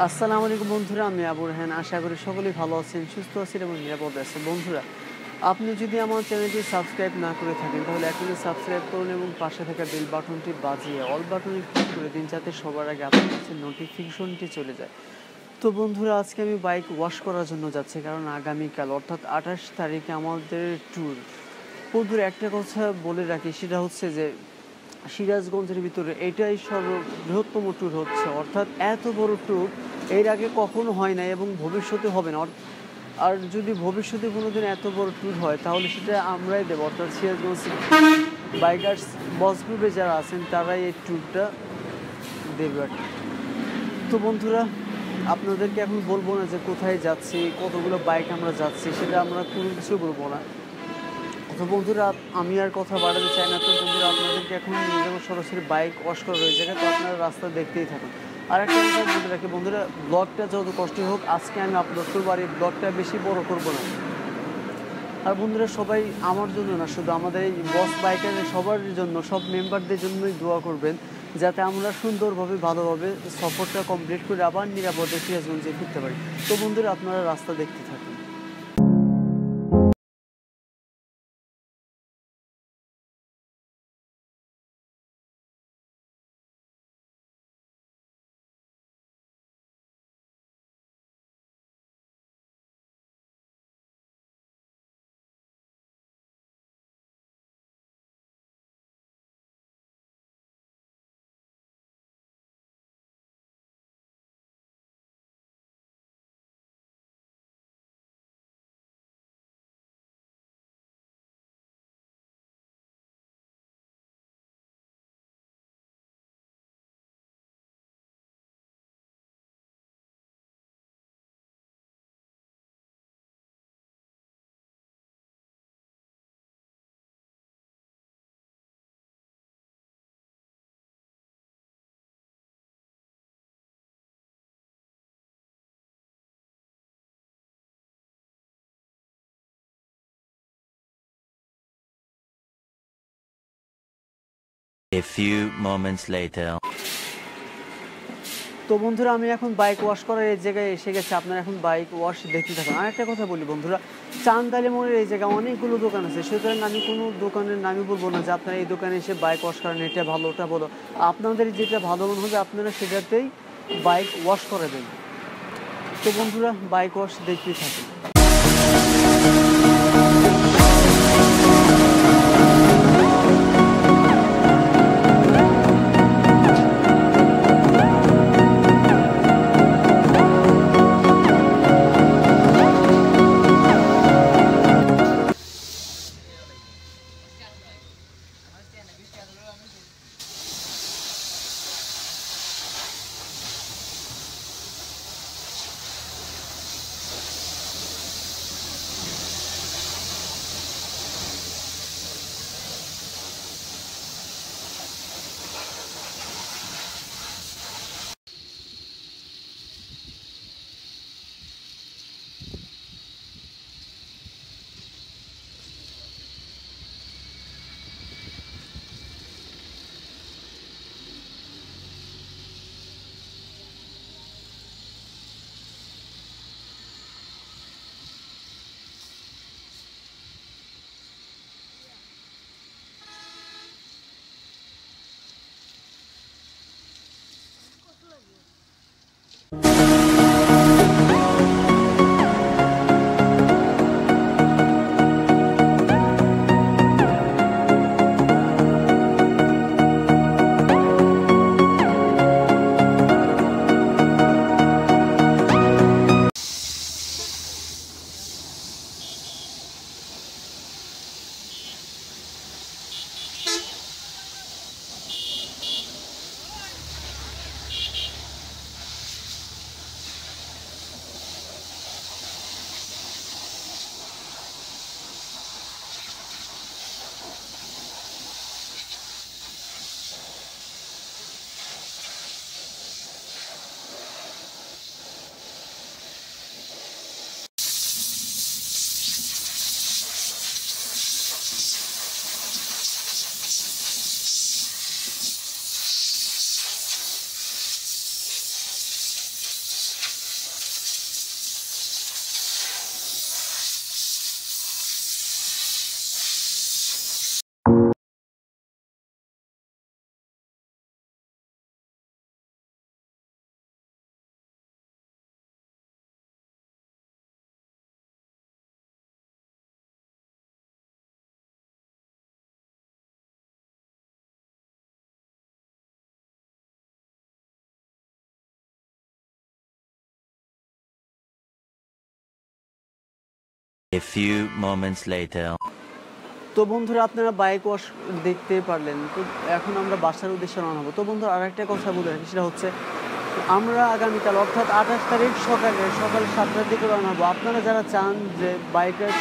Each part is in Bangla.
আসসালামু আলাইকুম বন্ধুরা, আমি আবু রায়হান। আশা করি সকলেই ভালো আছেন, সুস্থ আছেন এবং নিরাপদে আছেন। বন্ধুরা, আপনি যদি আমার চ্যানেলটি সাবস্ক্রাইব না করে থাকেন তাহলে এখনই সাবস্ক্রাইব করুন এবং পাশে থাকা বেল বাটনটি বাজিয়ে অল বাটনে ক্লিক করে দিন, যাতে সবার আগে আপনার কাছে নোটিফিকেশনটি চলে যায়। তো বন্ধুরা, আজকে আমি বাইক ওয়াশ করার জন্য যাচ্ছি, কারণ আগামীকাল অর্থাৎ 28 তারিখে আমাদের ট্যুর। বন্ধুরা, একটা কথা বলে রাখি, সেটা হচ্ছে যে সিরাজগঞ্জের ভিতরে এটাই সর্ববৃহত্তম ট্যুর হচ্ছে, অর্থাৎ এত বড় ট্যুর এর আগে কখনো হয় না এবং ভবিষ্যতে হবে না। আর যদি ভবিষ্যতে কোনোদিন এত বড় ট্যুর হয় তাহলে সেটা আমরাই দেবো, অর্থাৎ সিরাজগঞ্জ বাইকার্স বস গ্রুপে যারা আছেন তারাই এই ট্যুরটা দেবে আর কি। তো বন্ধুরা, আপনাদেরকে এখন বলবো না যে কোথায় যাচ্ছি, কতগুলো বাইক আমরা যাচ্ছি, সেটা আমরা কোনো কিছু বলবো না। তো বন্ধুরা, আমি আর কথা বাড়াতে চাই না। তো বন্ধুরা, আপনাদেরকে এখন নিয়ে যাবো সরাসরি বাইক ওয়াশ করা ওই জায়গায়। তো আপনারা রাস্তা দেখতেই থাকুন। আর একটা কথা বলে রাখি বন্ধুরা, ব্লগটা যত কষ্টই হোক আজকে আমি আপলোড করবো, আর এই ব্লগটা বেশি বড় করবো না। আর বন্ধুরা, সবাই আমার জন্য না, শুধু আমাদের এই বস বাইকারের সবার জন্য, সব মেম্বারদের জন্যই দোয়া করবেন, যাতে আমরা সুন্দরভাবে ভালোভাবে সফরটা কমপ্লিট করে আবার নিরাপদে সিরাজগঞ্জে ফিরতে পারি। তো বন্ধুরা, আপনারা রাস্তা দেখতে থাকুন। A few moments later. তো বন্ধুরা, আমি এখন বাইক ওয়াশ করার এই জায়গায় এসে গেছি। আপনারা এখন বাইক ওয়াশ দেখতে থাকুন। আর একটা কথা বলি বন্ধুরা, চান্দালি মোড়ের এই জায়গায় অনেকগুলো দোকান আছে, সুতরাং আমি কোনো দোকানের নামই বলবো না যে আপনারা এই দোকানে এসে বাইক ওয়াশ করেন, এটা ভালো ওটা ভালো। আপনাদের যেটা ভালো মনে হবে আপনারা সেটাতেই বাইক ওয়াশ করাবেন। তো বন্ধুরা, বাইক ওয়াশ দেখতেই থাকুন। A few moments later. তো বন্ধুরা আপনারা বাইক ওয়াশ দেখতে পারলেন। তো এখন আমরা বাসার উদ্দেশ্যে রওনা হবো। তো বন্ধুরা আরেকটা কথা বলে রাখি, সেটা হচ্ছে আমরা আগামীকাল অর্থাৎ 28 তারিখ সকাল 7টার দিকে রওনা হবো। আপনারা যারা চান যে বাইকের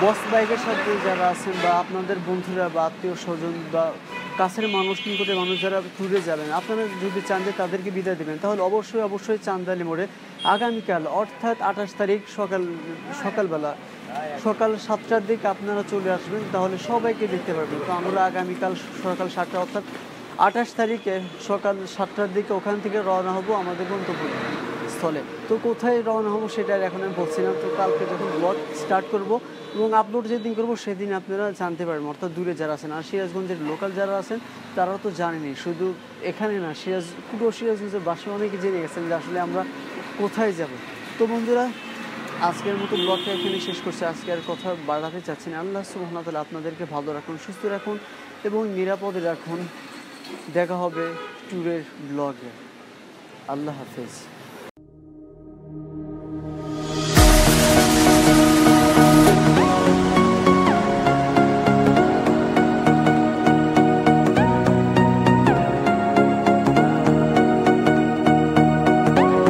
বস বাইকের সাথে যারা আছেন বা আপনাদের বন্ধুরা বা আত্মীয় স্বজন বা কাছের মানুষ, নিকটের মানুষ যারা ট্যুরে যাবেন, আপনারা যদি চান যে তাদেরকে বিদায় দেবেন, তাহলে অবশ্যই চান্দালি মোড়ে আগামীকাল অর্থাৎ 28 তারিখ সকালবেলা সকাল 7টার দিকে আপনারা চলে আসবেন, তাহলে সবাইকে দেখতে পারবেন। তো আমরা আগামীকাল সকাল 7টা অর্থাৎ 28 তারিখে সকাল 7টার দিকে ওখান থেকে রওনা হব আমাদের গন্তব্যস্থলে। তো কোথায় রওনা হব সেটা এখন আমি বলছি না। তো কালকে যখন ব্লগ স্টার্ট করব এবং আপলোড যেদিন করব সেদিন আপনারা জানতে পারবেন, অর্থাৎ দূরে যারা আছেন। আর সিরাজগঞ্জের লোকাল যারা আছেন তারাও তো জানেনই, শুধু এখানে না, পুরো সিরাজগঞ্জের বাসায় অনেকে জেনে গেছেন যে আসলে আমরা কোথায় যাব। তো বন্ধুরা আজকের মতো ব্লগটা এখানে শেষ করছি। আজকে আর কথা বাড়াতে চাচ্ছি না। আল্লাহ সুবহানাহু ওয়া তাআলা আপনাদেরকে ভালো রাখুন, সুস্থ রাখুন এবং নিরাপদে রাখুন। দেখা হবে ট্যুরের ব্লগে। আল্লাহ হাফেজ।